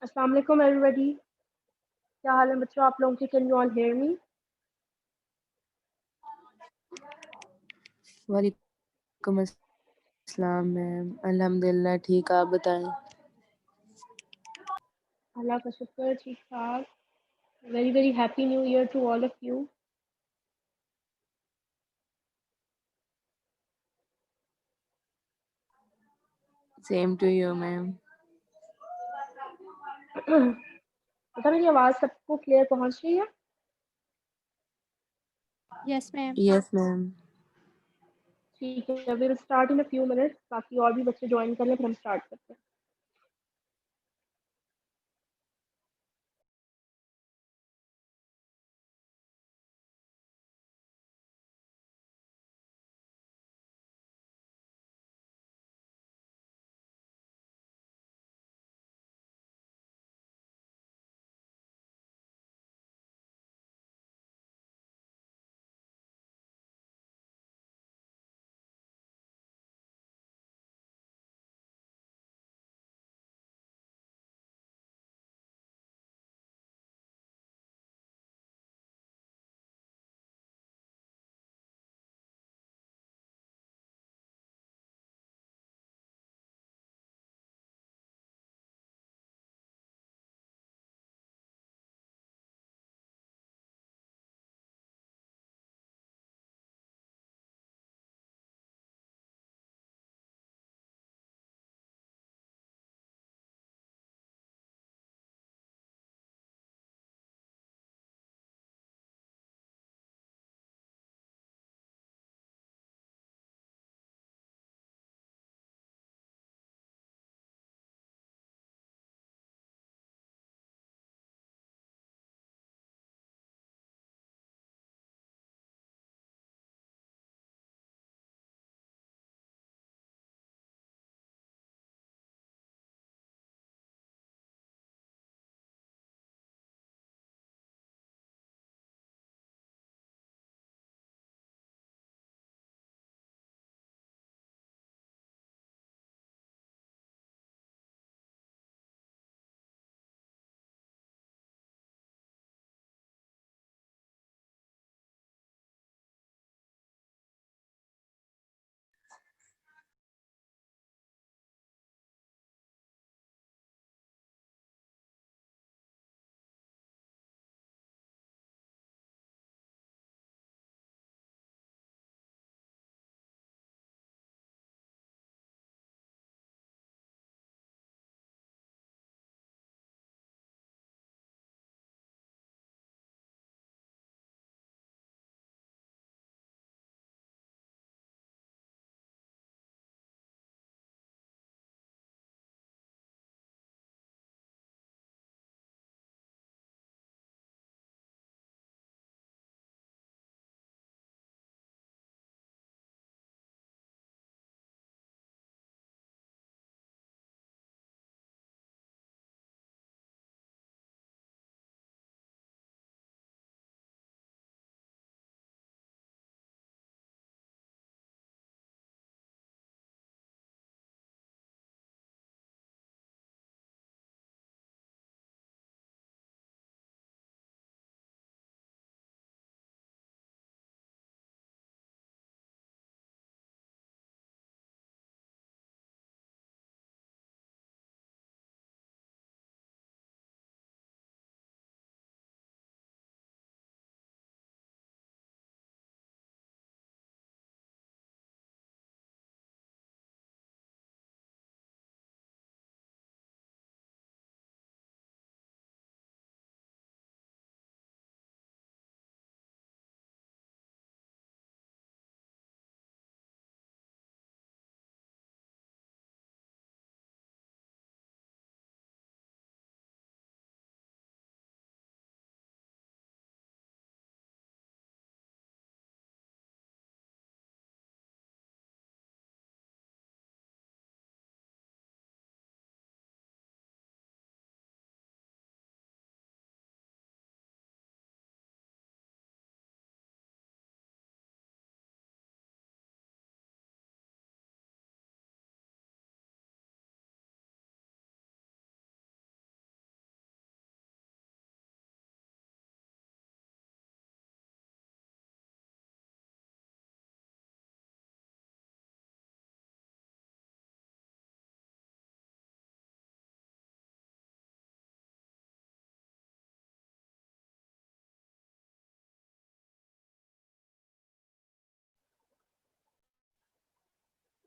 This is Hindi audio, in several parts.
अस्सलाम वालेकुम एवरीबॉडी। क्या हाल है बच्चों आप लोगों के? Can you all hear me? वालेकुम अस्सलाम मैम, अल्हम्दुलिल्लाह ठीक, आप बताएं। अल्लाह का शुक्र, ठीक ठाक। Very very happy new year to all of you. Same to you ma'am. पता मेरी आवाज़ सबको क्लियर पहुंच रही है? Yes, ma'am. Yes ma'am. ठीक है, will start in a few minutes. बाकी और भी बच्चे ज्वाइन कर लें फिर हम स्टार्ट करते हैं।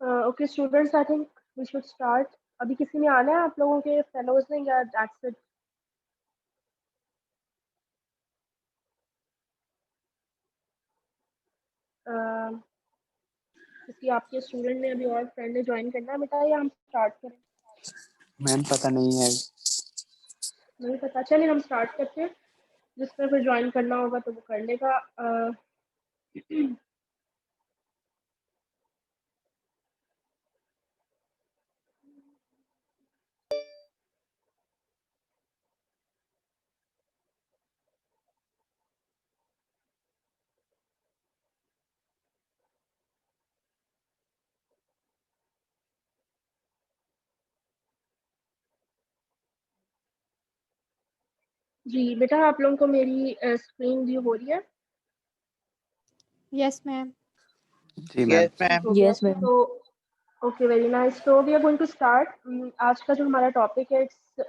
Okay students, I think we should start. अभी किसी ने आना है आप लोगों के फेलोज ने, या दैट्स इट? किसी आपके स्टूडेंट ने अभी और फ्रेंड ने ज्वाइन करना है बेटा, या हम स्टार्ट करें? मैम पता नहीं है. नहीं पता, चलिए हम स्टार्ट करते हैं. जिसने फिर ज्वाइन करना होगा तो वो कर लेगा. जी बेटा, आप लोगों को मेरी स्क्रीन व्यू हो रही है? Yes, ma'am. जी मैम. ठीक हो गया. Yes, ma'am. तो ओके, वेरी नाइस. तो we are going to start. आज का जो हमारा टॉपिक है, इट्स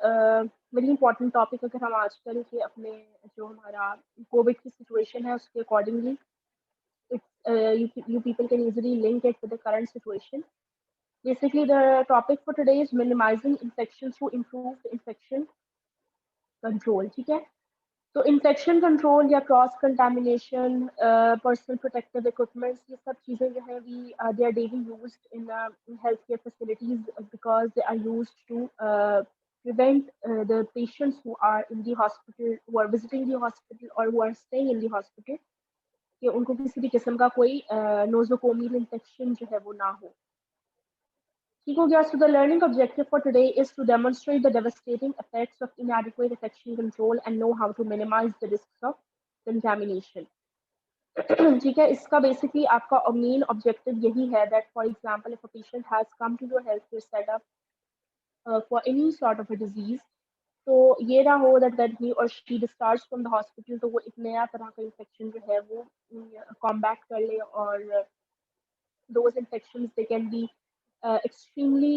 वेरी इंपॉर्टेंट टॉपिक. अगर हम आजकल के अपने जो हमारा कोविड की सिचुएशन है उसके accordingly, you people can easily link it with the current situation. Basically, the topic for today is minimizing infections to improve infection control. ठीक है. तो इन्फेक्शन कंट्रोल या cross contamination, personal protective equipments, ये सब चीज़ें जो है we they are daily used in health care facilities because they are used to prevent the patients who are in the hospital, who are visiting the hospital or who are staying in the hospital, कि उनको किसी भी किस्म का कोई नोजोकोमियल इन्फेक्शन जो है वो ना हो. ठीक हो गया. So the learning objective for today is to demonstrate the devastating effects of inadequate infection control and know how to minimize the risks of contamination. ठीक है. इसका बेसिकली आपका मेन ऑब्जेक्टिव यही है that for example if a patient has come to your healthcare setup for any sort of a disease, तो ये ना हो that when he or she discharged from the hospital तो वो एक नया तरह का इन्फेक्शन जो है वो कॉम्बैट कर ले. और those infections, they can be extremely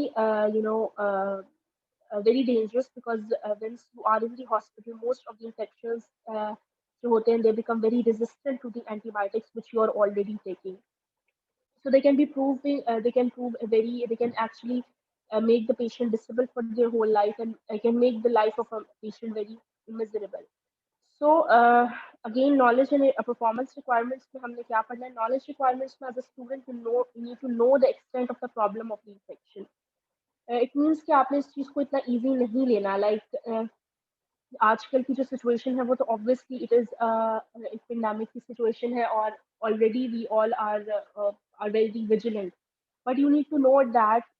very dangerous because when you are in the hospital, most of the infections जो होते हैं, they become very resistant to the antibiotics which you are already taking. So they can be proving they can prove a very they can actually make the patient disabled for their whole life, and can make the life of a patient very miserable. So again, knowledge and performance requirements में हमने क्या पढ़ना है? Knowledge requirements में as a student you need to know the extent of the problem of the infection. It means कि आपने इस चीज़ को इतना easy नहीं लेना. Like आजकल की जो situation है वो तो obviously it is एक pandemic की situation है, और already we all are very vigilant. But you need to know that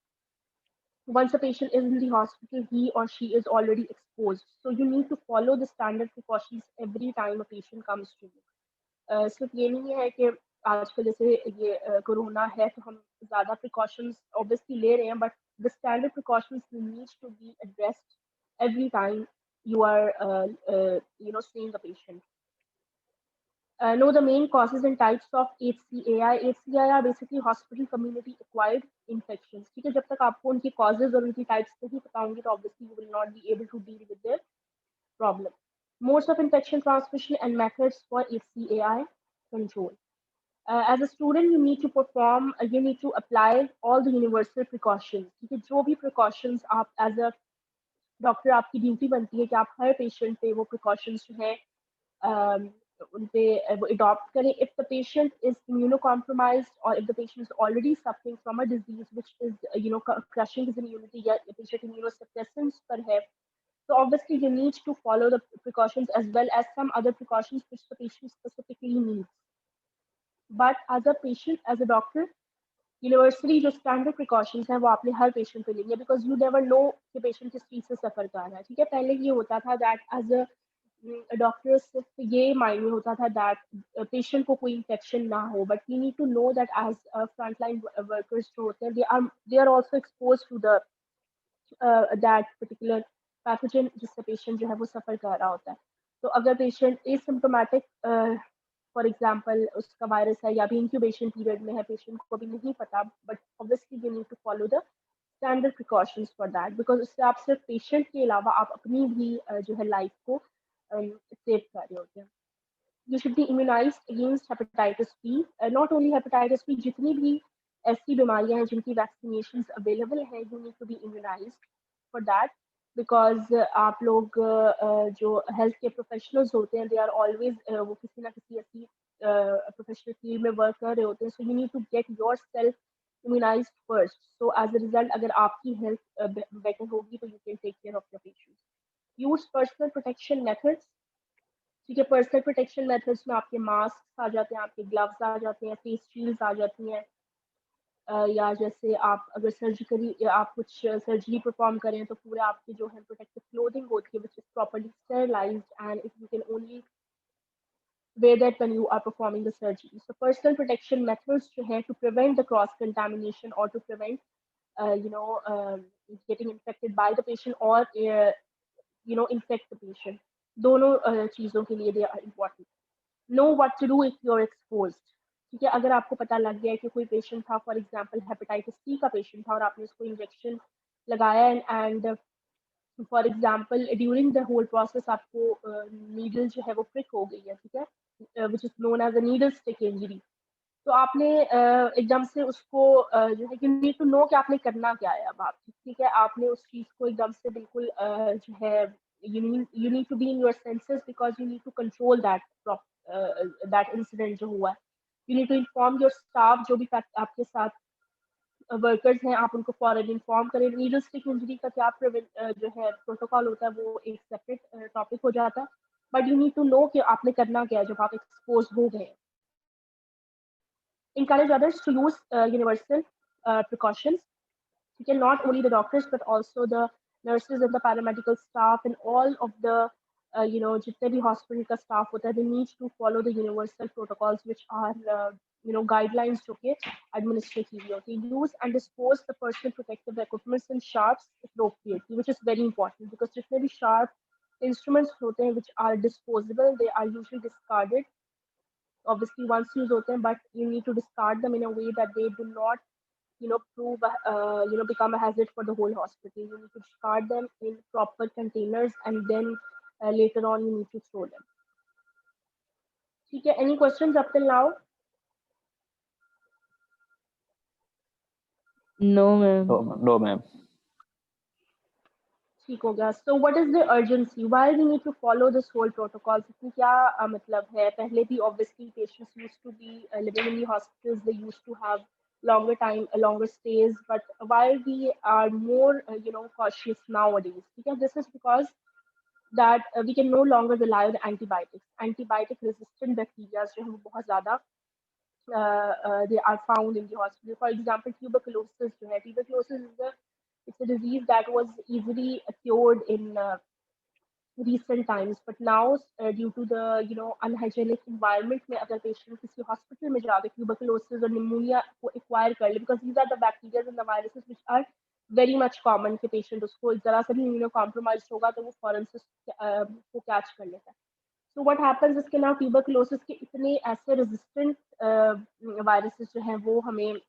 once a patient is in the hospital, he or she is already exposed. So you need to follow the standard precautions every time a patient comes to you. सिर्फ ये नहीं है कि आजकल जैसे ये कोरोना है तो हम ज़्यादा प्रिकॉशंस ऑब्वियसली ले रहे हैं, but the standard precautions needs to be addressed every time you are seeing a patient. Know the main causes and types of HCAI. HCAI are basically hospital community acquired infections. ठीक है. जब तक आपको उनकी causes और उनकी types नहीं पता होंगी तो obviously you will not be able to deal with their problem. Modes of infection transmission and methods for HCAI control. As a student, you need to apply all the universal precautions. ठीक है. जो भी precautions आप as a डॉक्टर आपकी ड्यूटी बनती है कि आप हर पेशेंट पे वो प्रिकॉशंस जो है उन पे वो अडॉप्ट करें. If the patient is immunocompromised or if the patient is already suffering from a disease which is crushing his immunity, या patient immunosuppressants पर है, so obviously you need to follow the precautions as well as some other precautions which the patient specifically needs. But as a patient, as a doctor, universally जो स्टैंडर्ड प्रिकॉशंस हैं वो आपने हर पेशेंट पे लेंगे, बिकॉज यू नेवर नो कि पेशेंट किस चीज़ से सफ़र कर रहा है. ठीक है. पहले ये होता था दैट एज अ डॉक्टर सिर्फ ये मायने होता था दैट पेशेंट को कोई इन्फेक्शन ना हो, but you need to know that as frontline workers जो होते हैं they are also expose to the that particular pathogen जिससे पेशेंट जो है वो सफ़र कर रहा होता है. तो अगर पेशेंट एसिम्प्टोमेटिक फॉर एग्जाम्पल उसका वायरस है या अभी इंक्यूबेशन पीरियड में है, पेशेंट को अभी नहीं पता, but obviously you need to follow the standard precautions for that, because उससे आप सिर्फ पेशेंट के अलावा आप अपनी भी जो है लाइफ को सेव कर रहे होते हैं. You should be immunized against hepatitis B. Not only hepatitis B, जितनी भी ऐसी बीमारियां हैं जिनकी वैक्सीनेशन अवेलेबल है, you need to be immunised for that, because आप लोग जो हेल्थ के प्रोफेशनल्स होते हैं, दे आर ऑलवेज वो किसी ना किसी ऐसी प्रोफेशनल फील्ड में वर्क कर रहे होते हैं, so you need to get yourself immunised first, so as a result अगर आपकी हेल्थ बेटर होगी तो you can take care of your patients. Use personal protection methods. ठीक है, पर्सनल प्रोटेक्शन मेथड्स में आपके मास्क आ जाते हैं, आपके ग्लव्स आ जाते हैं, फेस शील्ड्स आ जाती हैं, या जैसे आप अगर सर्जिकली आप कुछ सर्जरी परफॉर्म करें तो पूरे आपके जो है प्रोटेक्टिव क्लोथिंग होती है which is properly sterilised and if you can only wear that when you are performing the surgery. So personal protection methods जो है to prevent the cross contamination or to prevent getting infected by the patient or infect the patient. दोनों चीज़ों के लिए they are important. Know what to do if you're exposed. ठीक है, अगर आपको पता लग गया है कि कोई पेशेंट था, फॉर एग्जांपल हेपेटाइटिस सी का पेशेंट था और आपने उसको इंजेक्शन लगाया and for example during the whole process आपको नीडल जो है वो प्रिक हो गई है, ठीक है, which is known as a needle stick injury, तो आपने एकदम से उसको जो है यू नीड टू नो कि आपने करना क्या है। अब आप ठीक है, आपने उस चीज़ को एकदम से बिल्कुल जो है you need to be in your senses because you need to control that incident जो हुआ है। You need to inform your staff, जो भी आपके साथ वर्कर्स हैं, आप उनको फॉरन इन्फॉर्म करें। नीडल स्टिक इंजरी का क्या जो है प्रोटोकॉल होता है वो एक सेपरेट टॉपिक हो जाता है, but you need to know कि आपने करना क्या है जब आप एक्सपोज हो गए। Encourage others to use universal precautions. You can not only the doctors but also the nurses and the paramedical staff and all of the जितने भी hospital का staff होता है, they need to follow the universal protocols which are guidelines जो कि administratively होती है. Use and dispose the personal protective equipment and sharps appropriately, which is very important because जितने भी sharp instruments होते हैं which are disposable, they are usually discarded obviously once use होते हैं, but you need to discard them in a way that they do not prove become a hazard for the whole hospital. You need to discard them in proper containers and then later on you need to throw them. ठीक है, any questions up till now? No, ma'am. No, ma'am. ठीक हो गया. So what is the urgency? Why we need to follow this whole protocol? इसमें क्या मतलब है? पहले भी obviously patients used to be living in the hospitals. They used to have longer time, longer stays. But why we are more cautious nowadays? ठीक है, this is because that we can no longer rely on antibiotics. Antibiotic resistant bacteria जो है वो बहुत ज़्यादा they are found in the hospital. For example, tuberculosis जो है, tuberculosis is it's a disease that was easily cured in recent times, but now due to the unhygienic environment में अगर patient किसी hospital में जाके tuberculosis और pneumonia को acquire कर ले, because these are the bacteria and the viruses which are very much common कि patient उसको जरा सा भी immunocompromised होगा तो वो फौरन से को catch कर लेता है. So what happens is कि now tuberculosis के इतने ऐसे resistant viruses जो हैं वो हमें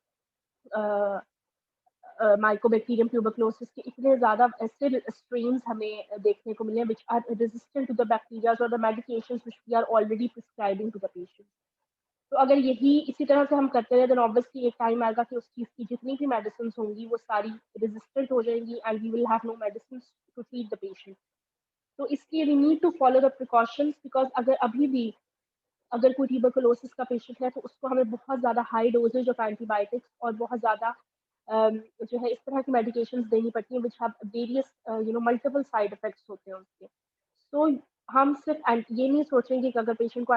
माइकोबैक्टीरियम ट्यूबरक्लोसिस के इतने ज़्यादा ऐसे स्ट्रेन्स हमें देखने को मिले which are resistant to the bacteria or the medications which we are already prescribing to the patient. तो अगर यही इसी तरह से हम करते रहे then obviously एक टाइम आएगा कि उस चीज़ की जितनी भी मेडिसिन होंगी वो सारी रेजिस्टेंट हो जाएंगी and we will have no medicines to treat the patient. तो इसलिए we need to follow the precautions because अगर अभी भी अगर कोई ट्यूबरकुलोसिस का पेशेंट है तो उसको हमें बहुत ज़्यादा हाई डोजेज ऑफ एंटीबायोटिक्स और बहुत ज़्यादा जो है इस तरह की मेडिकेशंस देनी पड़ती हैं which have various multiple side effects होते हैं उसके. तो हम सिर्फ ये नहीं सोचेंगे कि अगर पेशेंट को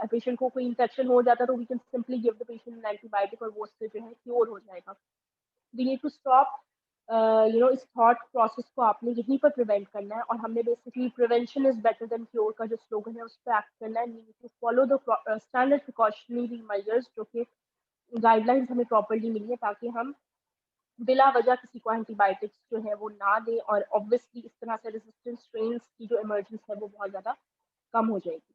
पेशेंट को कोई इन्फेक्शन हो जाता है तो we can simply give the patient an antibiotic और वो उससे जो है क्योर हो जाएगा. वी नीड टू स्टॉप इस थॉट प्रोसेस को आपने यहीं पर प्रिवेंट करना है और हमने basically prevention is better than cure का जो स्लोगन है उस पर एक्ट करना है. We need to follow the standard precautionary measures जो कि गाइडलाइंस हमें प्रॉपरली मिली है ताकि हम बिला वजह किसी को एंटीबायोटिक्स जो है वो ना दें और ऑब्वियसली इस तरह से रेजिस्टेंट स्ट्रेन्स की जो इमर्जेंस है वो बहुत ज़्यादा कम हो जाएगी.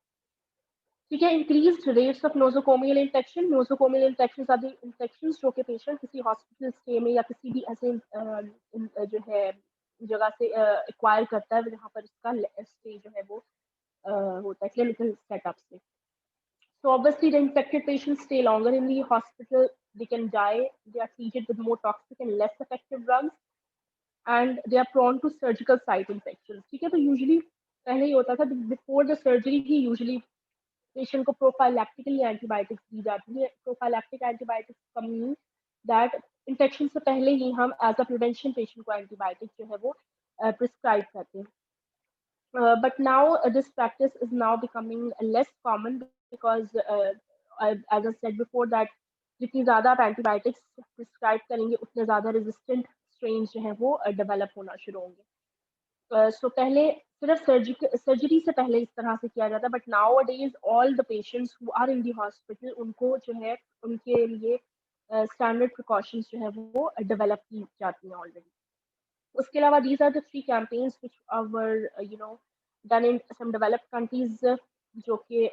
ठीक है, increased rates of nosocomial infection. Nosocomial infection are the infections जो कि पेशेंट किसी हॉस्पिटल स्टे में या किसी भी ऐसे जो है जगह से एक्वायर करता है जहाँ पर इसका स्टे जो है वो होता है क्लिनिकल सेटअप से. So obviously the infected patients stay longer in the hospital they can die, they are treated with more toxic and less effective drugs, and they are prone to surgical site infections. ठीक है, तो usually पहले ये होता था, before the surgery he usually patient को प्रोफाइलैक्टिकली एंटीबायोटिक्स दी जाती है. प्रोफाइलैक्टिक एंटीबायोटिक्स का मीन दैट इन्फेक्शन से पहले ही हम एज अ प्रिवेंशन पेशेंट को एंटीबायोटिक जो है वो प्रिस्क्राइब करते हैं. But now this practice is now becoming less common because, as I said before, that जितनी ज़्यादा आप एंटीबायोटिक्स प्रिस्क्राइब करेंगे उतने ज़्यादा रेजिस्टेंट स्ट्रेन जो हैं वो डेवलप होना शुरू होंगे. सो पहले सिर्फ सर्जरी से पहले इस तरह से किया जाता है, but nowadays all the patients who are in the hospital उनको जो है उनके लिए स्टैंडर्ड प्रिकॉशंस जो है वो डेवलप की जाती हैं ऑलरेडी. उसके अलावा these are the three campaigns which were done in some developed countries जो कि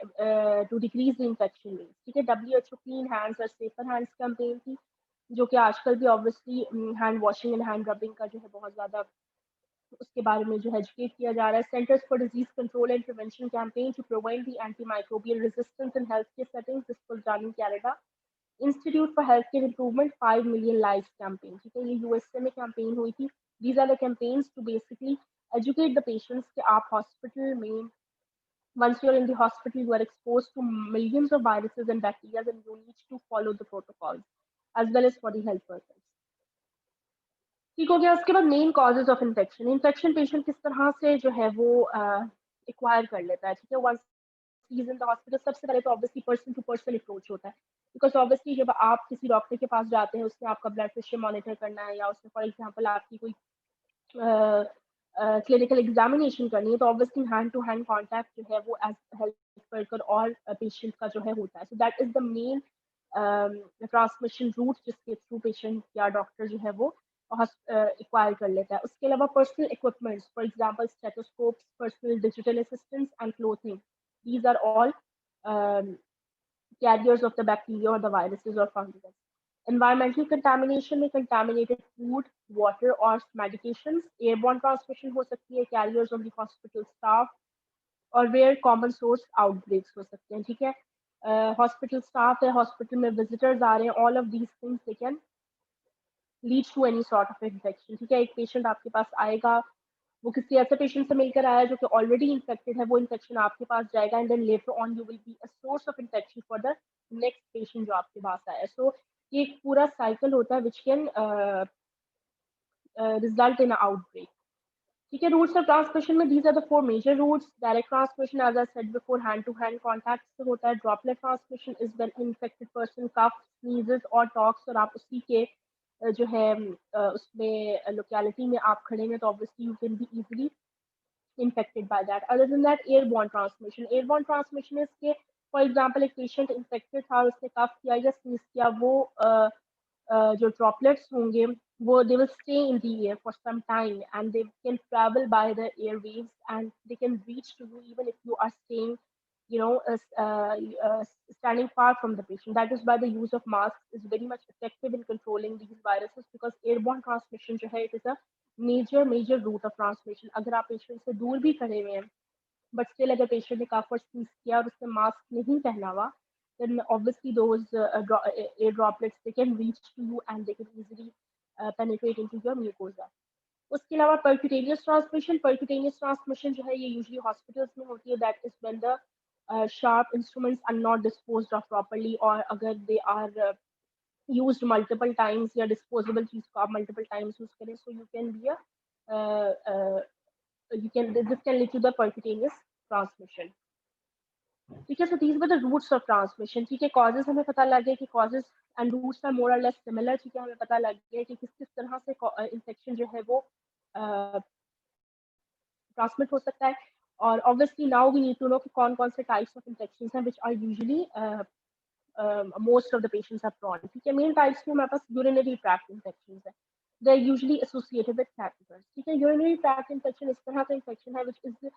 to decrease the infection rates. ठीक है, WHO clean hands और safer hands campaign थी जो कि आजकल भी obviously hand washing and hand rubbing का जो है बहुत ज़्यादा उसके बारे में जो है एजुकेट किया जा रहा है. Centers for Disease Control and Prevention campaign to prevent the antimicrobial resistance in healthcare settings. This was done in Canada. Institute for Healthcare Improvement 5 million lives campaign. ठीक है, ये यूएसए में कैंपेन हुई थी. These are the campaigns to basically educate the patients कि आप हॉस्पिटल में, once you're in the hospital, you are exposed to millions of viruses and bacteria, and you need to follow the protocols as well as for the health workers. ठीक हो गया. उसके बाद main causes of infection. Infection patient किस तरह से जो है वो एक्वायर कर लेता है. ठीक है, once he's in the hospital, सबसे पहले तो obviously person to person approach होता है, बिकॉज ऑब्वियसली जब आप किसी डॉक्टर के पास जाते हैं उसने आपका ब्लड प्रेशर मॉनिटर करना है या उसने फॉर एग्जांपल आपकी कोई क्लिनिकल एग्जामिनेशन करनी है, तो obviously hand to hand contact जो है वो एज हेल्थ वर्कर और पेशेंट का जो है होता है. So that is the main transmission route जिसके थ्रू पेशेंट या डॉक्टर जो है वो एक्वायर कर लेता है. उसके अलावा personal equipments, for example stethoscopes, personal digital assistants and clothing, these are all carriers of the bacteria or the viruses or fungus. Environmental contamination में contaminated food, water or medications. Airborne transmission हो सकती है, carriers of the hospital staff, और where common source outbreaks हो सकते हैं. ठीक है, hospital staff है, hospital में visitors आ रहे हैं, all of these things they can lead to any sort of infection. ठीक है, एक पेशेंट आपके पास आएगा, वो किसी ऐसे पेशेंट से मिलकर आया जो कि ऑलरेडी इन्फेक्टेड है, वो इन्फेक्शन आपके पास जाएगा and then later on you will be a source of infection for the next patient जो आपके पास आया. सो ये एक पूरा साइकिल होता है which can result in outbreak. ठीक है, रूट्स ऑफ ट्रांसमिशन में these are the 4 major routes. Direct transmission as I said before hand to hand contact से होता है. Droplet transmission is when infected person cough, sneezes और टॉक्स, और आप उसी के जो है उसमें लोकेलिटी में आप खड़े हैं, तो obviously you can be easily infected by that. Other than that, airborne transmission. Airborne transmission is कि for example एक patient infected था, उसने cough किया या sneeze किया, वो जो droplets होंगे वो they will stay in the air for some time and they can travel by the airwaves and they can reach to you even if you are staying, standing far from the patient. That is why the use of masks is very much effective in controlling these viruses, because airborne transmission जो है it is a major route of transmission. अगर आप पेशेंट से दूर भी खड़े हुए हैं बट स्टिल अगर पेशेंट ने कफ और स्नीज किया और उसने मास्क नहीं पहना हुआ, then obviously those air droplets they can reach to you and they can easily penetrate into your mucosa. उसके अलावा percutaneous transmission जो है ये usually hospitals में होती है. That is when the sharp instruments are not disposed of properly, और अगर they are used multiple times या disposable चीज को आप multiple times use करें, so you can be this can lead to the percutaneous transmission. ठीक है, so these were the roots of transmission. ठीक है, causes हमें पता लग गया कि causes and roots are more or less similar. ठीक है, हमें पता लग गया कि किस किस तरह से infection जो है वो transmit हो सकता है, और obviously now we need to know कि कौन कौन से types of infections हैं which are usually most of the patients are prone. ठीक है, main types में हमारे पास urinary tract infections है. They're usually associated with catheters. ठीक है, urinary tract infection इस तरह का infection है which is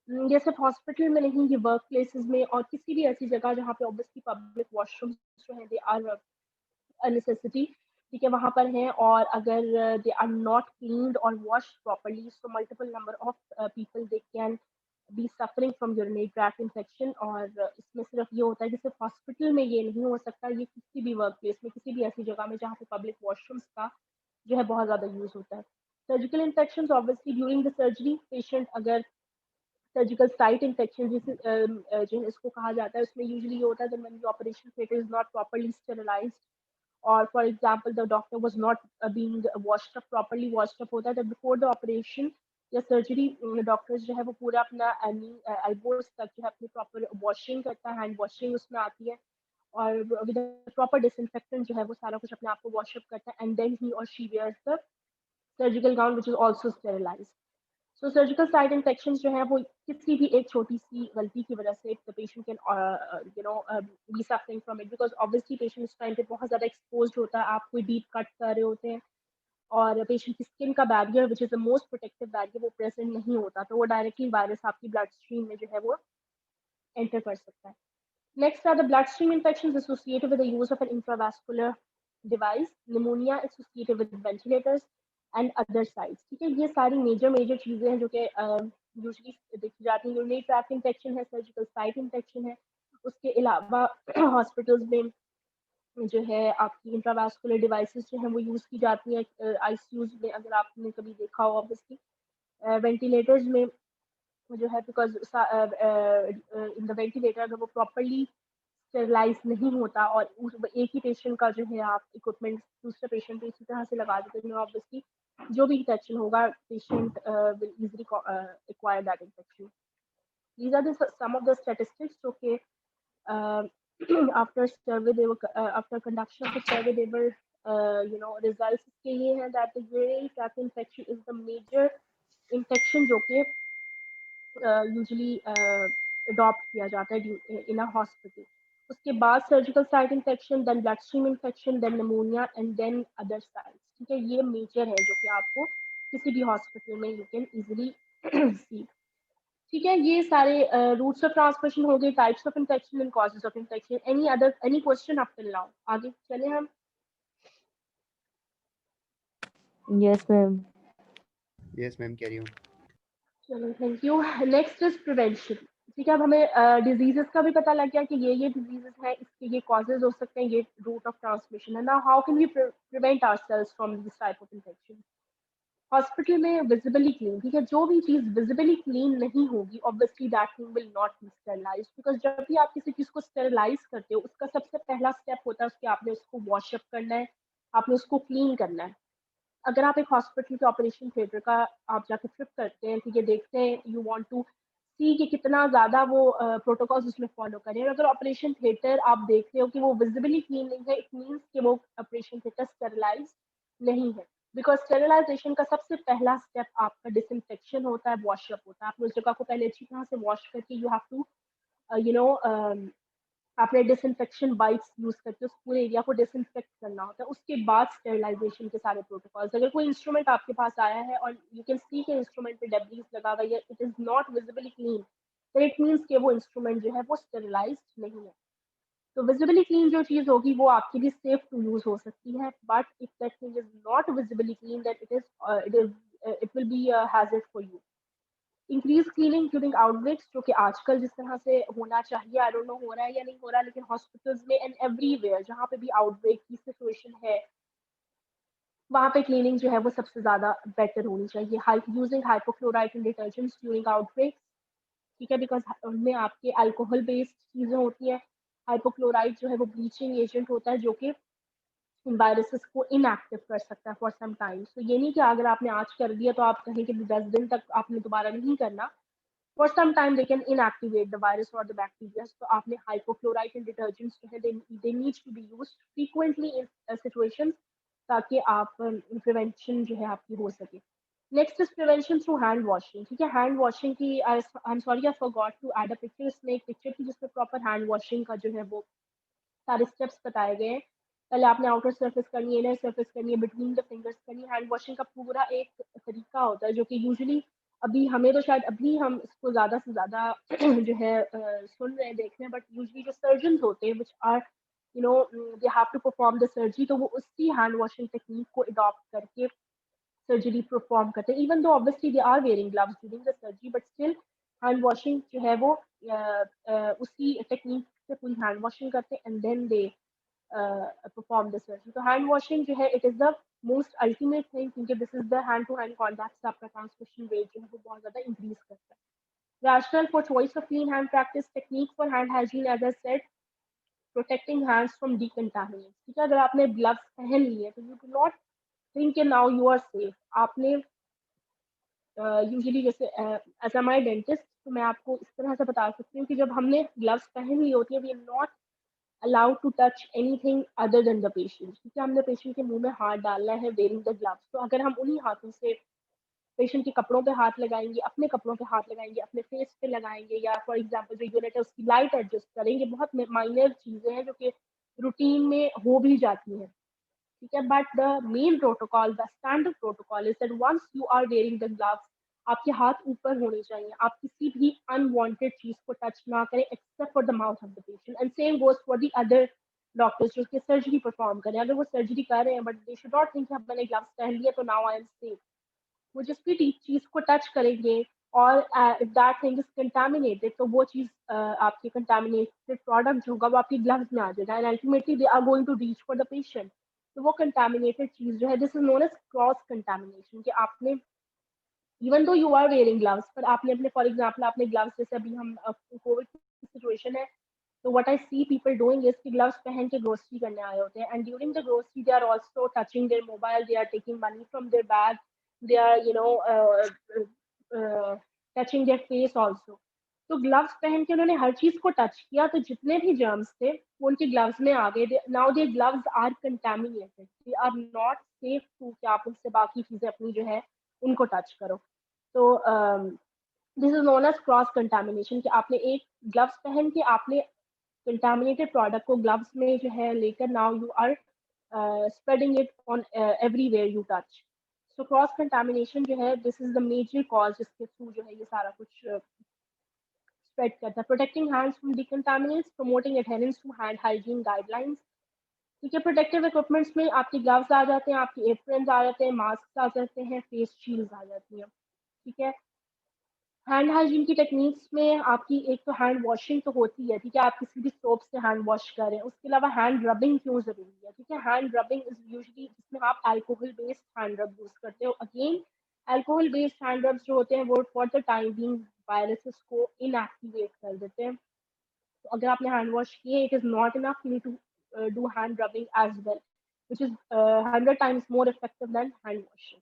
ये सिर्फ हॉस्पिटल में नहीं, ये वर्क प्लेसेस में और किसी भी ऐसी जगह जहाँ पे ऑब्वियसली पब्लिक वॉशरूम्स जो हैं दे आर अ नेसेसिटी. ठीक है, वहाँ पर हैं, और अगर दे आर नॉट क्लीन्ड और wash properly, so multiple number of people they can be suffering from urinary tract infection. और इसमें सिर्फ ये होता है कि सिर्फ हॉस्पिटल में ये नहीं हो सकता, ये किसी भी वर्क प्लेस में, किसी भी ऐसी जगह में जहाँ पे पब्लिक वॉशरूम्स का जो है बहुत ज़्यादा यूज़ होता है। Surgical infection obviously during the surgery, patient अगर सर्जिकल साइट इन्फेक्शन जिसे जो है इसको कहा जाता है, उसमें यूजुअली ये होता है when the operation theatre is not properly sterilised, or for example the doctor was not being washed up properly, washed up होता है that before the operation या सर्जरी डॉक्टर्स जो है वो पूरा अपना एल्बोज तक जो है अपनी प्रॉपर वॉशिंग करता है, हैंड वॉशिंग उसमें आती है, और विद प्रॉपर डिसइंफेक्टेंट जो है वो सारा कुछ अपने आप को वॉश अप करता है, एंड देन ही और she wears the surgical gown which is also sterilised. So surgical site infection जो है वो किसी भी एक छोटी सी गलती की वजह से the patient can be suffering from it, because obviously patient इस टाइम पे बहुत ज़्यादा एक्सपोज होता है, आप कोई डीप कट कर रहे होते हैं और पेशेंट की स्किन का barrier which is the most protective barrier वो प्रेजेंट नहीं होता, तो वो डायरेक्टली वायरस आपकी ब्लड स्ट्रीम में जो है वो एंटर कर सकता है। Next are the bloodstream infections associated with the use of an intravascular device, pneumonia associated with ventilators and other sites। ठीक है, ये सारी मेजर चीज़ें हैं जो कि यूजली देखी जाती हैं। यूरिनरी ट्रैक्ट इन्फेक्शन है, सर्जिकल साइट इन्फेक्शन है, उसके अलावा हॉस्पिटल्स में जो है आपकी इंट्रावास्कुलर डिवाइसेस जो हैं वो यूज़ की जाती हैं आईसीयूज में, अगर आपने कभी देखा हो ऑब्वियसली वेंटिलेटर्स में जो है, बिकॉज इन द वेंटिलेटर अगर वो प्रॉपरली स्टेरिलाइज नहीं होता और एक ही पेशेंट का जो है आप इक्विपमेंट दूसरे पेशेंट पे इसी तरह से लगा देते हैं, ऑब्वियसली जो भी इन्फेक्शन होगा patient will easily acquire that infection. These are the some of the statistics जो कि after survey they after conduction of the survey they were results के ये हैं that the urinary tract infection is the major infection जो कि यूजुअली अडॉप्ट किया जाता है इन अ हॉस्पिटल। उसके बाद surgical site infection, then blood stream infection, then pneumonia and then other sites. ठीक है, ये मेजर है जो कि आपको किसी भी हॉस्पिटल में यू कैन इजीली सी। ठीक है, ये सारे रूट्स ऑफ ट्रांसमिशन हो गए, types of infection and causes of infection. Any question up till now? आगे चले हम। Yes, ma'am. Yes ma'am, carry on. चलो, thank you. Next is prevention. ठीक है, अब हमें डिजीजेस का भी पता लग गया कि ये डिजीजेस हैं, इसके ये कॉजेज हो सकते हैं, ये रूट ऑफ ट्रांसमिशन है ना। How can we prevent ourselves from this type of infection? Hospital में विजिबली क्लीन। ठीक है, जो भी चीज़ विजिबली क्लीन नहीं होगी obviously that thing will not be sterilised, because जब भी आप किसी चीज़ को स्टेरिलाइज करते हो उसका सबसे पहला स्टेप होता है उसके आपने उसको वॉशअप करना है, आपने उसको क्लीन करना है। अगर आप एक हॉस्पिटल के ऑपरेशन थिएटर का आप जाकर ट्रिप करते हैं, ठीक है, देखते हैं, यू वांट टू सी कि कितना ज़्यादा वो प्रोटोकॉल्स उसमें फॉलो करें, और अगर ऑपरेशन थिएटर आप देखते हो कि वो विजिबली क्लीन नहीं है, इट मीन्स कि वो ऑपरेशन थिएटर स्टेरिलाइज नहीं है, बिकॉज स्टेरिलाइजेशन का सबसे पहला स्टेप आपका डिसइंफेक्शन होता है, वॉशअप होता है। आपने उस जगह को पहले अच्छी तरह से वॉश करके you have to you know आपने डिसइंफेक्शन वाइप्स यूज करके उस पूरे एरिया को डिसइंफेक्ट करना होता है, उसके बाद स्टेरिलाइजेशन के सारे प्रोटोकॉल्स। अगर कोई इंस्ट्रूमेंट आपके पास आया है और यू कैन सी के इंस्ट्रूमेंट पे डेब्रीज लगा हुआ है, it is not visibly clean, तो इट मीन्स कि वो इंस्ट्रूमेंट जो है वो स्टेरिलाइज्ड नहीं है। तो विजिबली क्लीन जो चीज़ होगी वो आपके लिए सेफ टू यूज हो सकती है, but if that thing is not visibly clean that it will be hazard for you. Increase cleaning during outbreaks, जो कि आजकल जिस तरह से होना चाहिए, आई डोंट नो हो रहा है या नहीं हो रहा, लेकिन हॉस्पिटल्स में एंड एवरीवेयर जहाँ पे भी आउटब्रेक की सिचुएशन है वहाँ पे क्लीनिंग जो है वो सबसे ज़्यादा बेटर होनी चाहिए। यूजिंग हाइपोक्लोराइट इन डिटर्जेंट्स ड्यूरिंग आउटब्रेक। ठीक है, बिकॉज उनमें आपके अल्कोहल बेस्ड चीज़ें होती हैं। हाइपोक्लोराइट जो है वो ब्लीचिंग एजेंट होता है जो कि वायरसेस को इनएक्टिव कर सकता है फॉर सम टाइम। तो ये नहीं कि अगर आपने आज कर दिया तो आप कहें कि 10 दिन तक आपने दोबारा नहीं करना। For some time they can inactivate the virus or the bacteria. So आपने hypochlorite in detergents जो है they need to be used frequently in situations ताकि आप prevention जो है आपकी हो सके। Next is prevention through hand washing। ठीक है, hand washing की I'm sorry I forgot to add a picture। इसमें एक picture थी जिसमें proper hand washing का जो है वो सारे स्टेप्स बताए गए हैं। पहले आपने आउटर सरफेस करनी है, इनर सरफेस करनी है, बिटवीन द फिंगर्स करनी है। हैंड वॉशिंग का पूरा एक तरीका होता है जो कि यूजुअली अभी हमें तो शायद अभी हम इसको ज़्यादा से ज़्यादा जो है सुन रहे हैं, देख रहे हैं, बट यूजुअली जो सर्जन होते हैं which are they have to perform the surgery, तो वो उसी हैंड वॉशिंग टेक्निक को अडॉप्ट करके सर्जरी परफॉर्म करते हैं। Even though obviously they are wearing gloves during the surgery, but still hand washing जो है वो उसी टेक्निक से पूरी हैंड वॉशिंग करते हैं and then they perform the surgery. तो हैंड वॉशिंग जो है it is the most ultimate thing, क्योंकि this is the hand to hand contact से आपका ट्रांसमिशन रेट जो है वो बहुत ज़्यादा इंक्रीज करता है। Rationale for choice of clean hand practice technique for hand hygiene, as I said, protecting hands from decontaminants। ठीक है, अगर आपने ग्लव्स पहन लिए तो you do not think now you are safe. आपने यूजुअली जैसे एज अ माई डेंटिस्ट तो मैं आपको इस तरह से बता सकती हूँ कि जब हमने ग्लव्स पहन ली होती है we are not allowed to touch anything other than the patient. ठीक है, हमने पेशेंट के मुंह में हाथ डालना है वेयरिंग द ग्लव्स। तो अगर हम उन्हीं हाथों से पेशेंट के कपड़ों पे हाथ लगाएंगे, अपने कपड़ों पे हाथ लगाएंगे, अपने फेस पे लगाएंगे, या फॉर एग्जांपल जो यूनिट है उसकी लाइट एडजस्ट करेंगे, बहुत माइनर चीजें हैं जो कि रूटीन में हो भी जाती हैं। ठीक है, but the main protocol, the standard protocol is that once you are wearing the gloves, आपके हाथ ऊपर होने चाहिए। आप किसी भी अनवांटेड चीज को टच ना करें except for the mouth of the patient. And same goes for the other doctors जो कि सर्जरी परफॉर्म करें। अगर वो सर्जरी कर रहे हैं but they should not think मैंने ग्लव्स पहन लिया तो नाउ आई एम सेफ। वो जिस भी चीज को टच करेंगे और if that thing is contaminated तो वो चीज आपकी कंटामिनेटेड प्रोडक्ट जो होगा वो आपकी ग्लव्स में आ जाएगा and ultimately they are going to reach for the patient. तो वो कंटामिनेटेड चीज जो है, this is known as cross contamination, कि आपने even though you are wearing gloves पर आपने अपने फॉर एग्जाम्पल आपने ग्लव्स, जैसे अभी हम कोविड की सिचुएशन है तो what I see people doing is कि ग्लव्स पहन के ग्रोसरी करने आए होते हैं and during the grocery they are also touching their mobile, they are taking money from their bag, they are touching their face also. तो ग्लव्स पहन के उन्होंने हर चीज को टच किया तो जितने भी जर्म्स थे वो उनके ग्लव्स में आ गए। Now their gloves are contaminated, they are not safe to कि आप उनसे बाकी चीजें अपनी जो है उनको टच करो। तो this is known as cross contamination, कि आपने एक ग्लव्स पहन के आपने कंटामिनेटेड प्रोडक्ट को ग्लव्स में जो है लेकर now you are spreading it on everywhere you touch. So cross contamination जो है this is the major cause जिसके थ्रू जो है ये सारा कुछ स्प्रेड करता है। Protecting hands from decontaminants, promoting adherence to hand hygiene guidelines. ठीक है, प्रोटेक्टिव इक्विपमेंट्स में आपके ग्लव्स आ जाते हैं, आपके एप्रन्स आ जाते हैं, मास्क आ जाते हैं, फेस शील्ड्स आ जाती हैं। ठीक है, हैंड हाइजीन की टेक्निक्स में आपकी एक तो हैंड वॉशिंग तो होती है। ठीक है, आप किसी भी सोप से हैंड वॉश करें, उसके अलावा हैंड रबिंग क्यों जरूरी है। ठीक है, हैंड रबिंग इज यूजुअली जिसमें आप alcohol based hand rub use करते हो। Again alcohol based hand rubs जो होते हैं वो for the time being viruses को इनएक्टिवेट कर देते हैं। तो अगर आपने हैंड वॉश किए it is not enough, you need to do hand rubbing as well which is 100 times more effective than hand washing.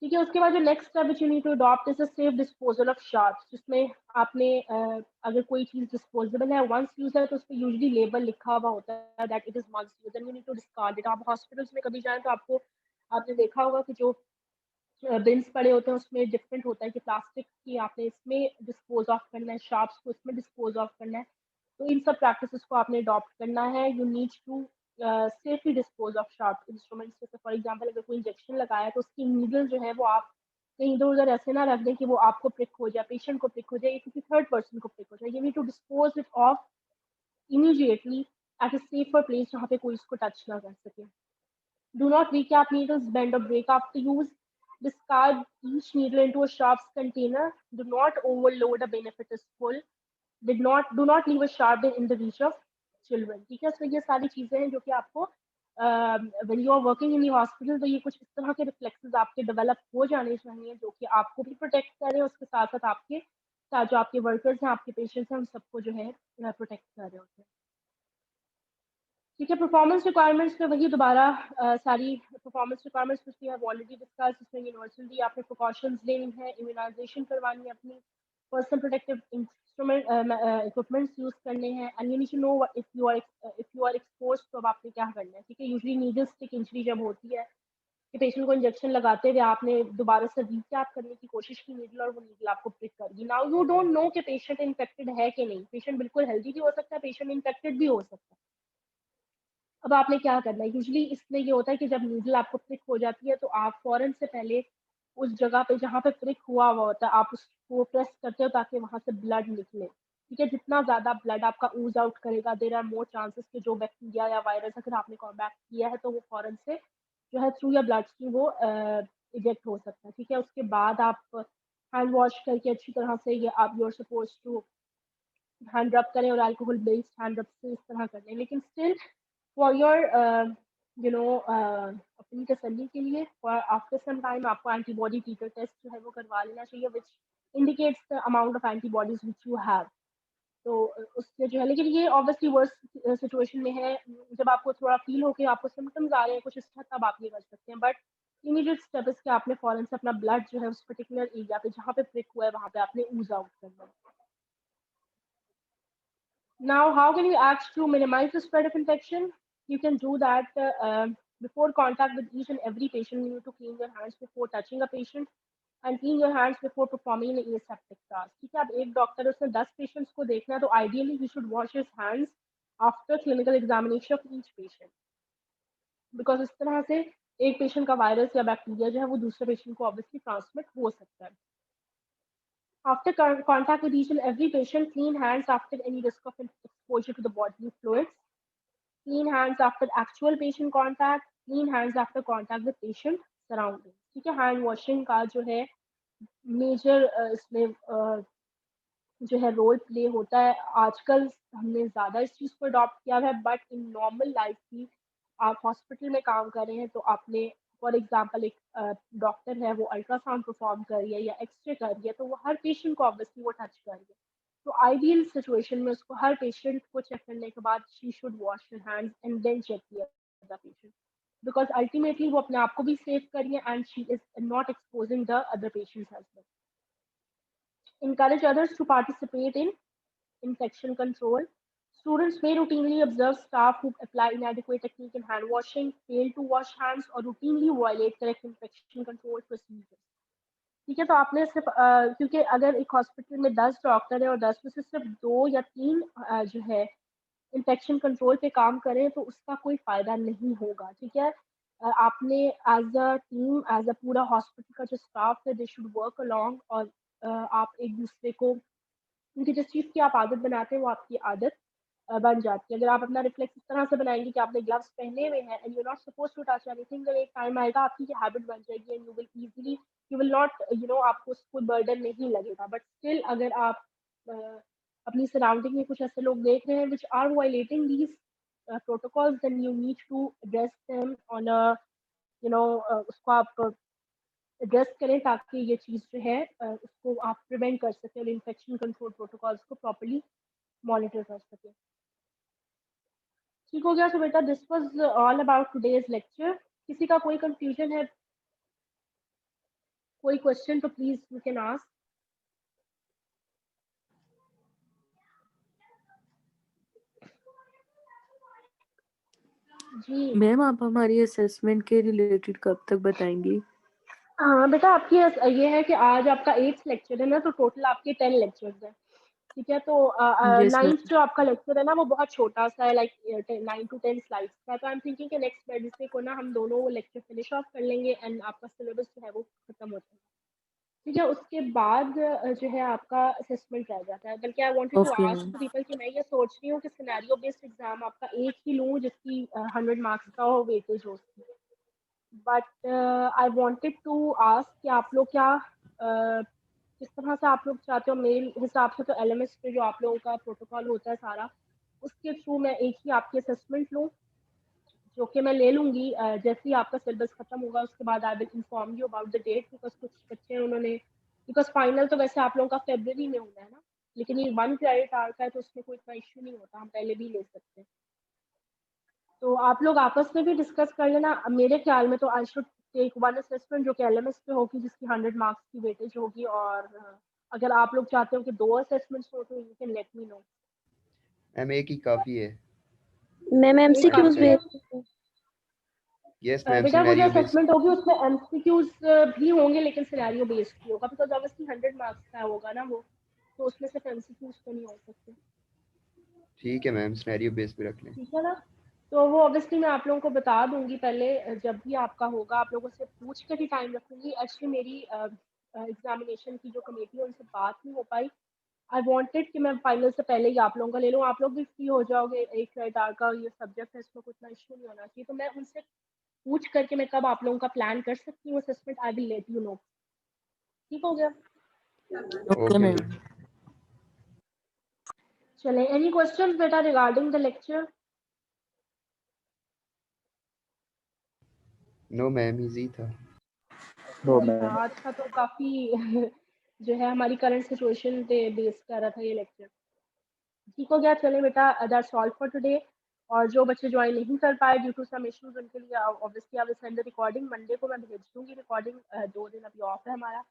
ठीक है, उसके बाद जो next step which you need to adopt is a safe disposal of sharps, जिसमें आपने अगर कोई चीज डिस्पोजेबल है वंस यूज है तो उस पर यूजुअली लेबल लिखा हुआ होता है that it is once use and you need to discard it. आप हॉस्पिटल्स में कभी जाएं तो आपको आपने देखा होगा कि जो बिन्स पड़े होते हैं उसमें डिफरेंट होता है कि प्लास्टिक की आपने इसमें डिस्पोज ऑफ करना है, शार्प्स को इसमें डिस्पोज ऑफ करना है। तो इन सब प्रैक्टिसेस को आपने अडॉप्ट करना है। You need to safely dispose of sharp instruments. जैसे फॉर एग्जांपल अगर कोई इंजेक्शन लगाया है तो उसकी नीडल जो है वो आप कहीं इधर उधर ऐसे ना रख दें कि वो आपको प्रिक हो जाए, पेशेंट को प्रिक हो जाए या किसी थर्ड पर्सन को प्रिक हो जाए। You need to dispose it off immediately at a safer place जहाँ पे कोई इसको टच ना कर सके। Do not recap needles, bend or break after use. Discard each needle into a sharps container. Do not overload a bin if it is full. Do not leave a sharp bin in the reach of children. ठीक है, so ये सारी चीजें हैं जो कि आपको when you are working in the hospital तो ये कुछ इस तरह के रिफ्लेक्सेस आपके डेवलप हो जाने चाहिए जो कि आपको भी प्रोटेक्ट करें, उसके साथ साथ आपके साथ जो आपके वर्कर्स हैं, आपके पेशेंट्स हैं, उन सबको जो है प्रोटेक्ट कर रहे होते हैं। ठीक है, परफॉर्मेंस रिक्वायरमेंट्स पे वही दोबारा सारी performance requirements which we have already discussed, इसमें यूनिवर्सली आपने प्रिकॉशंस लेनी है, इम्यूनाइजेशन करवानी है, अपनी personal protective instrument equipments use करने हैं and you need to know if you are exposed तो अब आपने क्या करना है। ठीक है, यूजुअली नीडल स्टिक इंजरी जब होती है कि पेशेंट को इंजेक्शन लगाते हुए आपने दोबारा से रीकैप करने की कोशिश की नीडल और वो नीडल आपको प्रिक कर दी। नाउ यू डोंट नो कि पेशेंट इन्फेक्टेड है कि नहीं, पेशेंट बिल्कुल हेल्दी भी हो सकता है, पेशेंट इन्फेक्टेड भी हो सकता है। अब आपने क्या करना है, यूजुअली इसमें ये होता है कि जब नीडल आपको प्रिक हो जाती है तो आप फौरन से पहले उस जगह पे जहाँ पे प्रिक हुआ हुआ होता है आप उसको प्रेस करते हो ताकि वहां से ब्लड निकले। ठीक है, जितना ज्यादा ब्लड आपका ऊज आउट करेगा देर आर मोर चांसेस कि जो बैक्टीरिया या वायरस अगर आपने कॉम्बैट किया है तो वो फौरन से जो है थ्रू या ब्लड स्ट्रीम वो इजेक्ट हो सकता है। ठीक है, उसके बाद आप हैंड वॉश करके अच्छी तरह से ये आप you are suppose to hand rub करें और अल्कोहल बेस्ड हैंड रब से इस तरह कर लें, लेकिन स्टिल फॉर योर अपनी तसल्ली के लिए फॉर आफ्टर सम टाइम आपको एंटीबॉडी टीटर टेस्ट जो है वो करवा लेना चाहिए, which indicates the amount of antibodies which you have. तो उससे जो है, लेकिन ये ऑब्वियसली वर्स सिचुएशन में है, जब आपको थोड़ा फील हो कि आपको सिम्टम्स आ रहे हैं कुछ इस तरह, तब आप ये कर सकते हैं। बट इमीडिएट स्टेप इसके आपने फौरन से अपना ब्लड जो है उस पर्टिकुलर एरिया पे जहाँ पे प्रिक हुआ है वहाँ पे आपने ऊज आउट करना है। Now, how can you act to minimize the spread of infection? You can do that before contact with each and every patient. You need to clean your hands before touching a patient and clean your hands before performing an aseptic task. ठीक है, अब एक डॉक्टर उसने 10 पेशेंट्स को देखना है, तो ideally he should wash his hands after clinical examination of each patient, because इस तरह से एक पेशेंट का वायरस या बैक्टीरिया जो है वो दूसरे पेशेंट को ऑब्वियसली ट्रांसमिट हो सकता है। After contact with each and every patient, clean hands after any risk of exposure to the bodily fluids. Clean hands after actual patient contact. Clean hands after contact with patient surroundings. ठीक है, हैंड वॉशिंग का जो है मेजर इसमें जो है रोल प्ले होता है। आजकल हमने ज़्यादा इस चीज़ को अडॉप्ट किया है, बट इन नॉर्मल लाइफ की आप हॉस्पिटल में काम कर रहे हैं तो आपने फॉर एग्जांपल एक डॉक्टर है वो अल्ट्रासाउंड परफॉर्म कर रही है या एक्सरे कर रही है, तो वो हर पेशेंट को ऑब्वियसली वो टच कर रही है। तो आइडियल सिचुएशन में उसको हर पेशेंट को चेक करने के बाद she should wash her hands and then check the patient, because ultimately वो अपने आप को भी सेव कर रही है and she is not exposing the other patients as well. Encourage others to participate in infection control. Students may routinely observe staff who apply inadequate technique in hand washing, fail to wash hands, or routinely violate correct infection control procedures. ठीक है, तो आपने सिर्फ क्योंकि अगर एक हॉस्पिटल में 10 डॉक्टर है और 10 में से सिर्फ 2 या 3 जो है इन्फेक्शन कंट्रोल पे काम करें तो उसका कोई फ़ायदा नहीं होगा। ठीक है, आपने as a team, as a पूरा हॉस्पिटल का जो स्टाफ है, दे शुड वर्क अलॉन्ग, और आप एक दूसरे को क्योंकि जिस चीज़ की आप आदत बनाते हैं वो आपकी आदत बन जाती है। अगर आप अपना रिफ्लेक्स इस तरह से बनाएंगे कि आपने ग्लव्स पहने हुए हैं and you not suppose to touch anything, जब एक टाइम आएगा आपकी ये हैबिट बन जाएगी एंड यू विल नॉट आपको कोई बर्डन नहीं लगेगा। बट स्टिल अगर आप अपनी सराउंडिंग में कुछ ऐसे लोग देख रहे हैं which are violating these protocols, then you need to address them on a उसको आप एड्रेस करें ताकि ये चीज़ जो है उसको आप प्रिवेंट कर सकें और इन्फेक्शन कंट्रोल प्रोटोकॉल्स को प्रॉपर्ली मॉनिटर कर सकें। ठीक हो गया, सो बेटा this was all about today's lecture. किसी का कोई कंफ्यूजन है, कोई क्वेश्चन, तो प्लीज यू कैन आस्क। जी मैम आप हमारी असेसमेंट के रिलेटेड कब तक बताएंगी? हाँ बेटा, आपकी ये है कि आज आपका 8th लेक्चर है ना, तो टोटल आपके 10 लेक्चर्स हैं। ठीक है, तो यस मैम। 9th जो आपका लेक्चर है ना वो बहुत छोटा सा है, लाइक 9 to 10 स्लाइड्स का। तो आई एम थिंकिंग कि नेक्स्ट वेडनेसडे को ना हम दोनों वो लेक्चर फिनिश ऑफ कर लेंगे एंड आपका सिलेबस जो है वो खत्म हो जाएगा। ठीक है, उसके बाद जो है आपका असेसमेंट रह जाता है। बल्कि I wanted to okay ask ma'am. People कि मैं ये सोच रही हूँ कि सिनेरियो बेस्ड एग्जाम आपका एक ही लूँ जिसकी 100 मार्क्स का हो, वेटेज हो उसकी। But I wanted to ask कि आप लोग क्या किस तरह से आप लोग चाहते हो। मेरे हिसाब से तो एलएमएस पे जो आप लोगों का प्रोटोकॉल होता है सारा, उसके थ्रू मैं एक ही आपकी असेसमेंट लूँ, जो कि मैं ले लूँगी जैसे ही आपका सिलेबस खत्म होगा। उसके बाद I will inform you about the date, because कुछ बच्चे उन्होंने, बिकॉज फाइनल तो वैसे आप लोगों का फरवरी में होना है ना, लेकिन ये 1 क्रेडिट आवर का है तो उसमें कोई इतना इशू नहीं होता, हम पहले भी ले सकते हैं। तो आप लोग आपस में भी डिस्कस कर लेना। मेरे ख्याल में तो आई शुड टेक 1 असेसमेंट जो कि एलएमएस पे होगी, जिसकी 100 मार्क्स की वेटेज होगी, और अगर आप लोग चाहते हो कि 2 असेसमेंट्स हो तो you can let me know. Ma'am एक ही काफ़ी है। मैम एक एमसीक्यूज काफी है। भी यस मैम, बेटा वो जो सिनेरियो बेस्ड। असेसमेंट होगी उसमें एमसीक्यूज भी होंगे, लेकिन सिनेरियो बेस्ड भी होगा, बिकॉज ऑब्वियसली 100 मार्क्स का होगा ना वो, तो उसमें सिर्फ एमसीक्यूज तो नहीं हो सकते। ठीक है मैम, सिनेरियो बेस्ड पे रख लें। ठीक है ना, तो वो ऑब्वियसली मैं आप लोगों को बता दूंगी पहले, जब भी आपका होगा आप लोगों से पूछ कर ही टाइम रखूंगी। एक्चुअली मेरी एग्जामिनेशन की जो कमेटी है उनसे बात नहीं हो पाई। आई वांटेड कि मैं फाइनल से पहले ही आप लोगों का ले लूँ, आप लोग भी फ्री हो जाओगे। एक क्रेडिट आवर का ये सब्जेक्ट है, इसमें कुछ ना इशू नहीं होना चाहिए। तो मैं उनसे पूछ करके मैं कब आप लोगों का प्लान कर सकती हूँ assessment, I will let you know. ठीक हो गया। Okay, ma'am. चले, any questions बेटा regarding the lecture? No ma'am, easy था। नो अच्छा, मैम। आज का तो काफी जो है हमारी करंट सिचुएशन पे बेस कर रहा था ये लेक्चर। ठीक हो गया, चले बेटा, दैट्स ऑल फॉर टुडे। और जो बच्चे ज्वाइन नहीं कर पाए ड्यू टू सम इश्यूज, उनके लिए obviously I will send the recording. Monday को मैं भेज दूंगी रिकॉर्डिंग, 2 दिन अभी ऑफ है हमारा,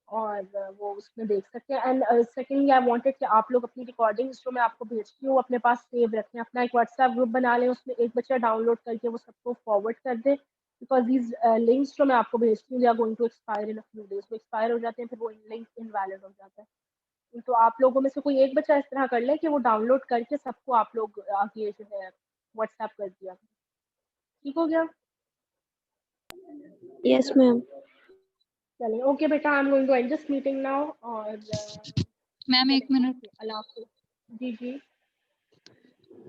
और वो उसमें देख सकते हैं। एंड सेकेंडली आई वांटेड कि आप लोग अपनी रिकॉर्डिंग्स जो मैं आपको भेजती हूँ अपने पास सेव रखें, अपना एक व्हाट्सएप ग्रुप बना लें, उसमें एक बच्चा डाउनलोड करके वो सबको फॉरवर्ड कर दे, बिकॉज दीज लिंक्स जो मैं आपको भेजती हूँ they are going to expire in a few days. वो एक्सपायर हो जाते हैं, फिर वो लिंक इनवैलिड हो जाता है। तो आप लोगों में से कोई एक बच्चा इस तरह कर ले कि वो डाउनलोड करके सबको आप लोग आगे जो है व्हाट्सएप कर दिया। ठीक हो गया? Yes, ma'am. चलिए, ओके बेटा, I am going to end this meeting now. और मैम एक मिनट, अल्लाह हाफिज़। जी जी,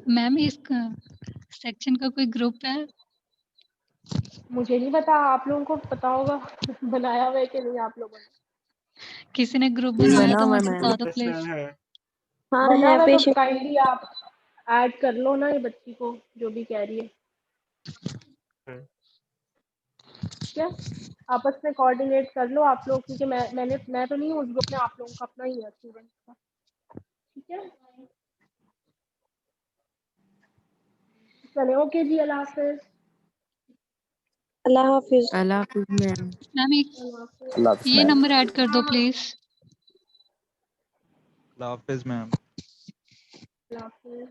मैम इस सेक्शन का कोई ग्रुप है? मुझे नहीं पता, आप लोगों को पता होगा बनाया हुआ है कि नहीं आप लोगों ने। किसी ने ग्रुप जी, बनाया बना तो हुआ है, मुझे मैम। बता दो प्लीज। हाँ बना है हुआ है तो पेशेंट। काइंडली आप ऐड कर लो ना ये बच्ची को जो भी कह रही है। ठीक है, आपस में कोऑर्डिनेट कर लो आप लोग, क्योंकि मैं तो नहीं हूँ उस ग्रुप में, आप लोगों का अपना ही है स्टूडेंट का। ठीक है, चले, ओके जी, अल्लाह हाफिज़। अल्लाह हाफिज। अल्लाह हाफिज़, मैम। मैम एक अल्लाह हाफिज़। अल्लाह हाफिज़ ये मैम। नंबर ऐड कर दो प्लीज। अल्लाह हाफिज़ मैम। अल्लाह हाफिज़।